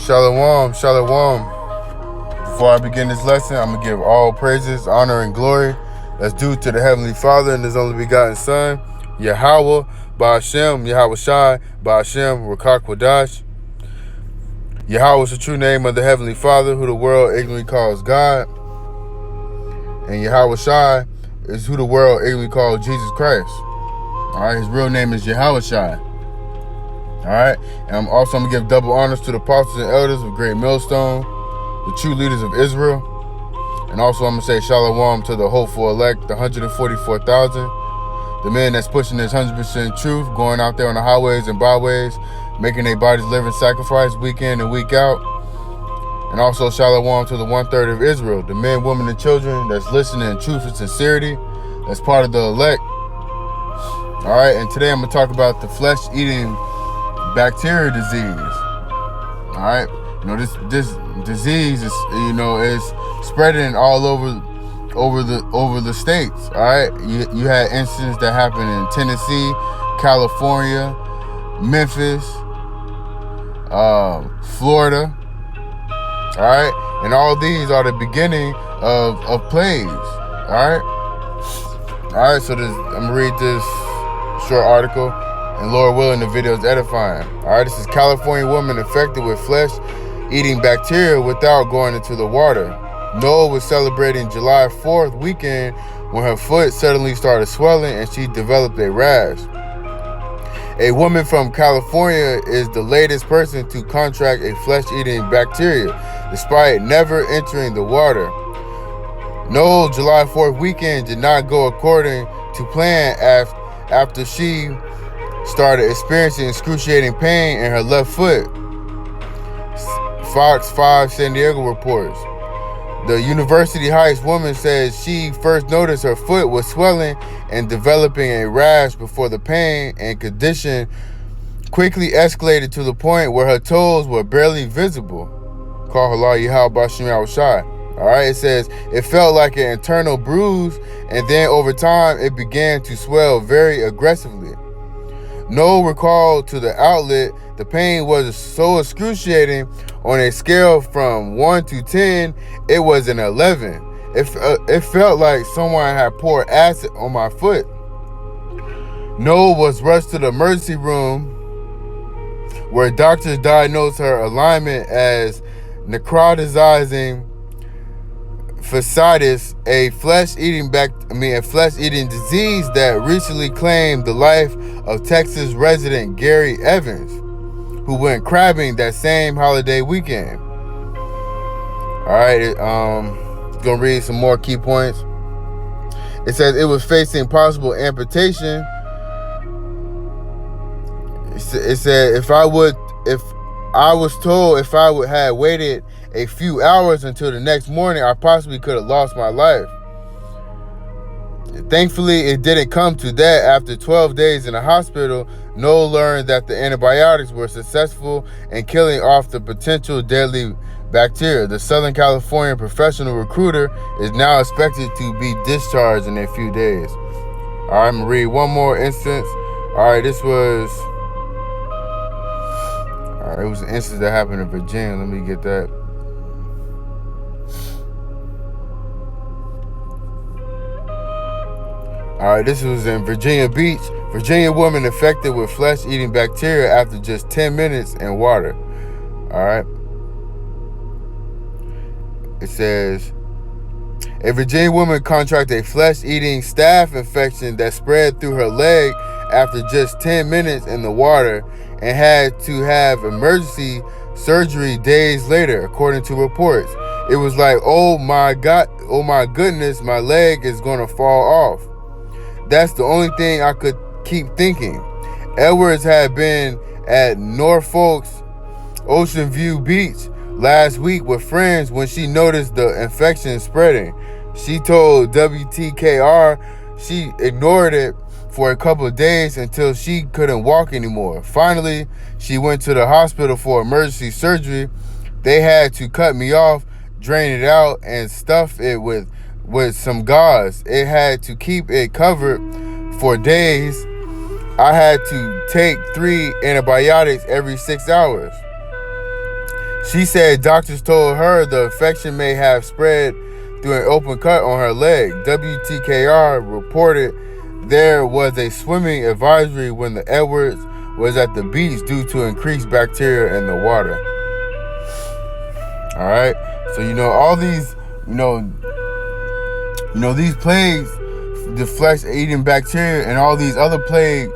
Shalom, shalom. Before I begin this lesson, I'm going to give all praises, honor, and glory that's due to the Heavenly Father and His only begotten Son, Yahweh, Ba'ashem, Yahweh Shai, Ba'ashem, Rakak Wadash. Yahweh is the true name of the Heavenly Father, who the world ignorantly calls God. And Yahweh Shai is who the world ignorantly calls Jesus Christ. Alright, his real name is Yahweh Shai. Alright, and I'm going to give double honors to the apostles and elders of Great Millstone, the true leaders of Israel. And also I'm going to say shalom to the hopeful elect, the 144,000, the men that's pushing this 100% truth, going out there on the highways and byways, making their bodies living sacrifice week in and week out. And also shalom to the 1/3 of Israel, the men, women, and children that's listening in truth and sincerity, that's part of the elect. Alright, and today I'm going to talk about the flesh-eating bacteria disease. Alright, this disease is is spreading all over the states. Alright, you had incidents that happened in Tennessee, California, Memphis, Florida. Alright, and all these are the beginning of plagues. Alright, so I'm gonna read this short article, and Lord willing, the video is edifying. Alright, this is California woman infected with flesh-eating bacteria without going into the water. Noah was celebrating July 4th weekend when her foot suddenly started swelling and she developed a rash. A woman from California is the latest person to contract a flesh-eating bacteria, despite never entering the water. Noah's July 4th weekend did not go according to plan after she started experiencing excruciating pain in her left foot. Fox 5 San Diego reports. The University Heights woman says she first noticed her foot was swelling and developing a rash before the pain and condition quickly escalated to the point where her toes were barely visible. Call halal Yahweh Ba'ashem Yahweh Shai. Alright, it says it felt like an internal bruise, and then over time it began to swell very aggressively. Noah recalled to the outlet the pain was so excruciating. On a scale from 1 to 10, it was an 11. It felt like someone had poured acid on my foot. Noah was rushed to the emergency room where doctors diagnosed her alignment as necrotizing fasciitis, a flesh-eating disease that recently claimed the life of Texas resident Gary Evans, who went crabbing that same holiday weekend. Alright, gonna read some more key points. It says it was facing possible amputation. It said if I was told if I had waited a few hours until the next morning, I possibly could have lost my life. Thankfully, it didn't come to that. After 12 days in the hospital, Noah learned that the antibiotics were successful in killing off the potential deadly bacteria. The Southern California professional recruiter is now expected to be discharged in a few days. All right, I'm going to read one more instance. All right, it was an instance that happened in Virginia. Let me get that. Alright, this was in Virginia Beach. Virginia woman infected with flesh-eating bacteria after just 10 minutes in water. Alright. It says, a Virginia woman contracted a flesh-eating staph infection that spread through her leg after just 10 minutes in the water and had to have emergency surgery days later, according to reports. It was like, oh my goodness, my leg is gonna fall off. That's the only thing I could keep thinking. Edwards had been at Norfolk's Ocean View Beach last week with friends when she noticed the infection spreading. She told WTKR she ignored it for a couple of days until she couldn't walk anymore. Finally, she went to the hospital for emergency surgery. They had to cut me off, drain it out, and stuff it with some gauze. It had to keep it covered for days. I had to take 3 antibiotics every 6 hours. She said doctors told her the infection may have spread through an open cut on her leg. WTKR reported there was a swimming advisory when the Edwards was at the beach due to increased bacteria in the water. All right, so all these, these plagues, the flesh-eating bacteria, and all these other plagues,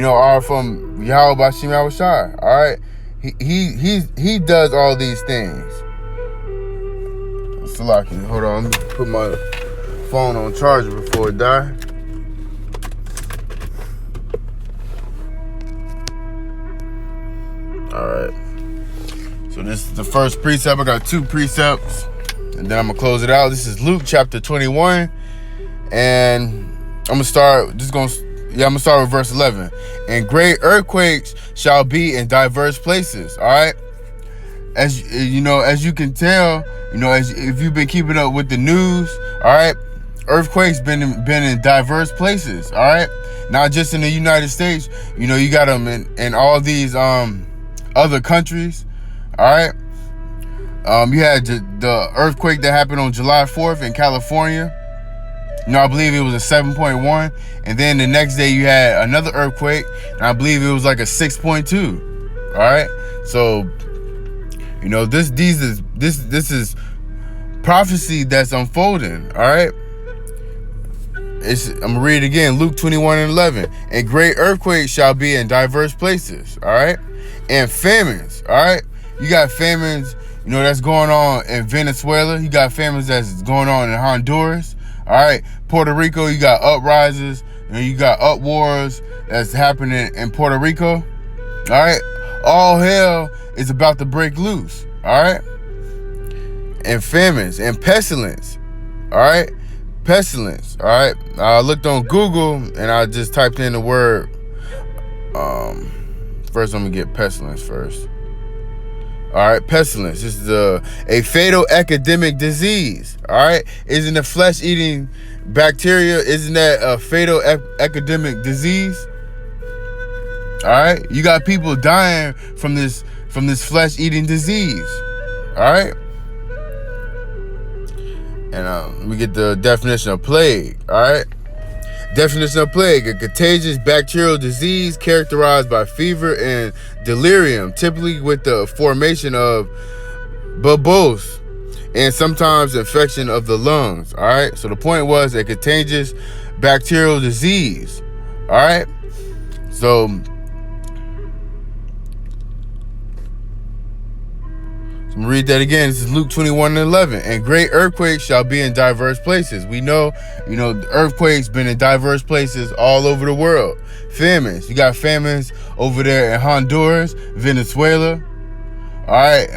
are from Yahweh Bashim Yahushai. All right, he does all these things. Salaki, hold on, let me put my phone on charger before it die. All right. So this is the first precept. I got 2 precepts, and then I'm gonna close it out. This is Luke chapter 21, and I'm gonna start with verse 11. And great earthquakes shall be in diverse places. All right. As you can tell, if you've been keeping up with the news, all right, earthquakes been in diverse places. All right, not just in the United States. You got them in all these other countries. All right. You had the earthquake that happened on July 4th in California. I believe it was a 7.1. And then the next day you had another earthquake, and I believe it was like a 6.2. All right. So, this is prophecy that's unfolding. All right. I'm gonna read it again. Luke 21:11. And great earthquakes shall be in diverse places. All right. And famines. All right. You got famines, that's going on in Venezuela. You got famines that's going on in Honduras. All right. Puerto Rico, you got uprises. You got up wars that's happening in Puerto Rico. All right. All hell is about to break loose. All right. And famines and pestilence. All right. Pestilence. All right. I looked on Google and I just typed in the word. First, I'm going to get pestilence first. All right, pestilence. This is a fatal epidemic disease. All right, isn't the flesh-eating bacteria? Isn't that a fatal epidemic disease? All right, you got people dying from this flesh-eating disease. All right, and we get the definition of plague. All right. Definition of plague: a contagious bacterial disease characterized by fever and delirium, typically with the formation of buboes and sometimes infection of the lungs. All right. So the point was a contagious bacterial disease. All right. So I'm going to read that again. This is Luke 21:11. And great earthquakes shall be in diverse places. We know, the earthquakes been in diverse places all over the world. Famines. You got famines over there in Honduras, Venezuela. All right.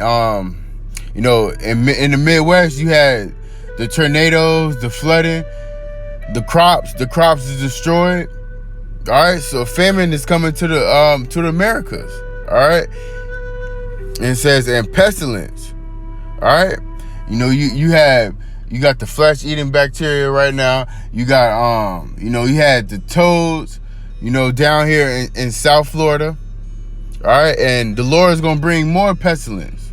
In the Midwest, you had the tornadoes, the flooding, the crops is destroyed. All right. So famine is coming to the Americas. All right. And it says, and pestilence. All right. You got the flesh-eating bacteria right now. You got, you had the toads, down here in South Florida. All right. And the Lord is going to bring more pestilence.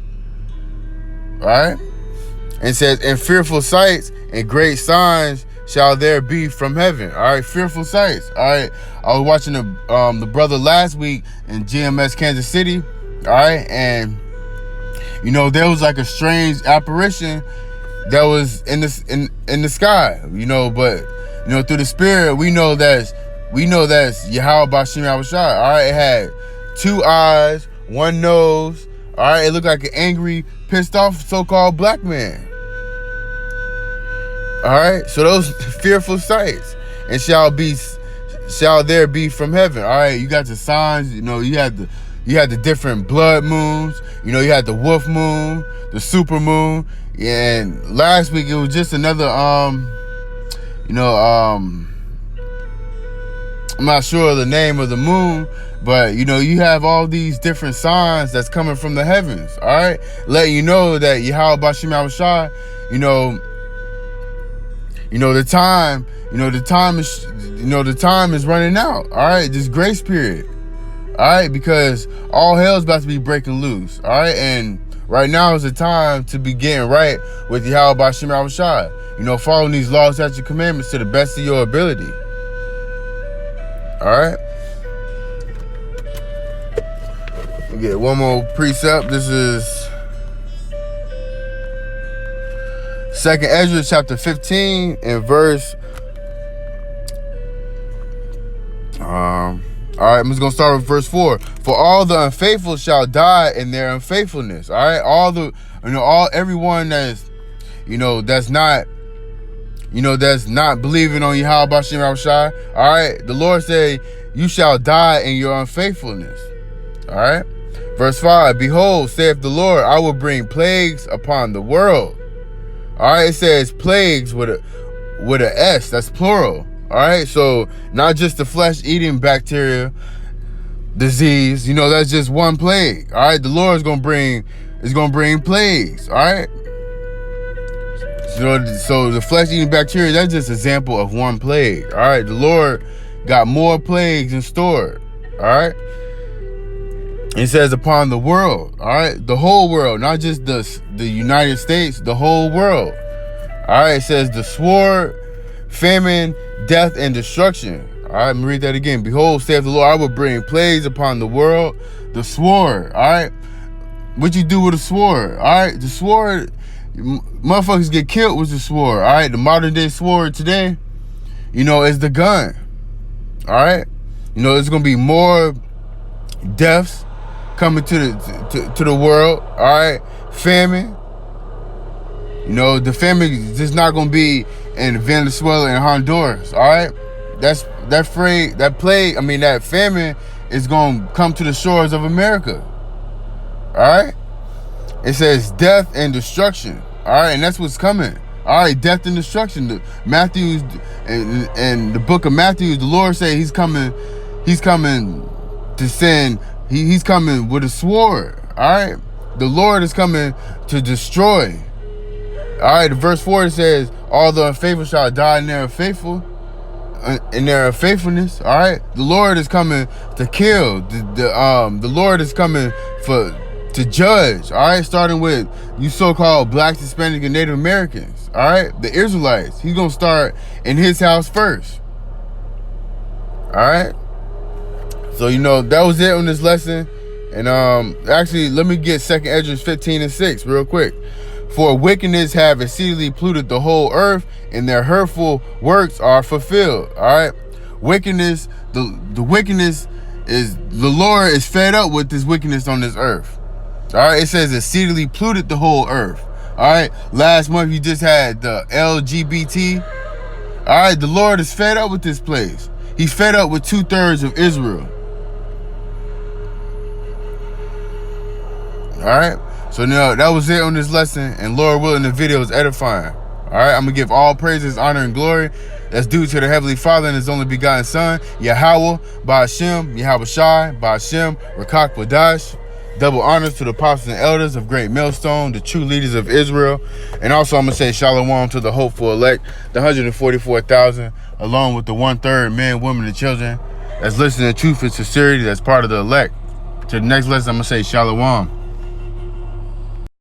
All right. And it says, and fearful sights and great signs shall there be from heaven. All right. Fearful sights. All right. I was watching the brother last week in GMS Kansas City. All right, and there was like a strange apparition that was in the sky, but through the spirit we know that's Yahweh Bashim Yahushai. All right, it had 2 eyes, 1 nose. All right, it looked like an angry, pissed off so-called black man. All right, so those fearful sights and shall there be from heaven. All right, you got the signs. You had the different blood moons. You had the wolf moon, the super moon. And last week it was just another, I'm not sure of the name of the moon, but you have all these different signs that's coming from the heavens. All right, letting you know that Yahweh Bashim Yahushai, the time is running out. All right, this grace period. All right, because all hell's about to be breaking loose. All right, and Right now is the time to be getting right with Yahweh Ba'Shem Yahawashi. You know, following these laws, statutes, and commandments to the best of your ability. All right. We get one more precept. This is 2nd Ezra chapter 15 and verse. All right, I'm just gonna start with verse 4. For all the unfaithful shall die in their unfaithfulness. All right, everyone that's, that's not, that's not believing on Yahweh Ba'Shem Yahawashi. All right, the Lord say, you shall die in your unfaithfulness. All right, verse 5. Behold, saith the Lord, I will bring plagues upon the world. All right, it says plagues with a S. That's plural. All right, so not just the flesh-eating bacteria disease. That's just one plague. All right, the Lord is gonna bring plagues. All right, so the flesh-eating bacteria, that's just an example of one plague. All right, the Lord got more plagues in store. All right, it says upon the world. All right, the whole world, not just the United States, the whole world. All right, it says the sword, famine, death, and destruction. All right, let me read that again. Behold, saith the Lord, I will bring plagues upon the world. The sword, all right? What you do with a sword, all right? The sword, motherfuckers get killed with the sword, all right? The modern day sword today, is the gun, all right? There's going to be more deaths coming to the world, all right? Famine. The famine is just not going to be in Venezuela and Honduras, all right? That famine is going to come to the shores of America, all right? It says death and destruction, all right? And that's what's coming, all right? Death and destruction. Matthew and the book of Matthew, the Lord say he's coming to send, he's coming with a sword, all right? The Lord is coming to destroy. All right, verse 4 says, all the unfaithful shall die in their unfaithfulness. All right, the Lord is coming to kill. The Lord is coming to judge. All right, starting with you so-called blacks, Hispanic, and Native Americans. All right, the Israelites. He's gonna start in his house first. All right. So that was it on this lesson. And actually, let me get 2nd Ezra 15 and 6 real quick. For wickedness have exceedingly polluted the whole earth, and their hurtful works are fulfilled. All right, wickedness. The wickedness is, the Lord is fed up with this wickedness on this earth. All right, it says exceedingly polluted the whole earth. All right, last month you just had the LGBT. All right, the Lord is fed up with this place. He's fed up with 2/3 of Israel. All right. So now that was it on this lesson, and Lord willing, the video is edifying. All right, I'm gonna give all praises, honor, and glory that's due to the Heavenly Father and His only begotten Son, Yahweh Ba'Shem Yahawashi Ba'Shem Rakak Wadash. Double honors to the apostles and elders of Great Millstone, the true leaders of Israel, and also I'm gonna say shalom to the hopeful elect, the 144,000, along with the 1/3 men, women, and children that's listening to truth and sincerity. That's part of the elect. To the next lesson, I'm gonna say shalom.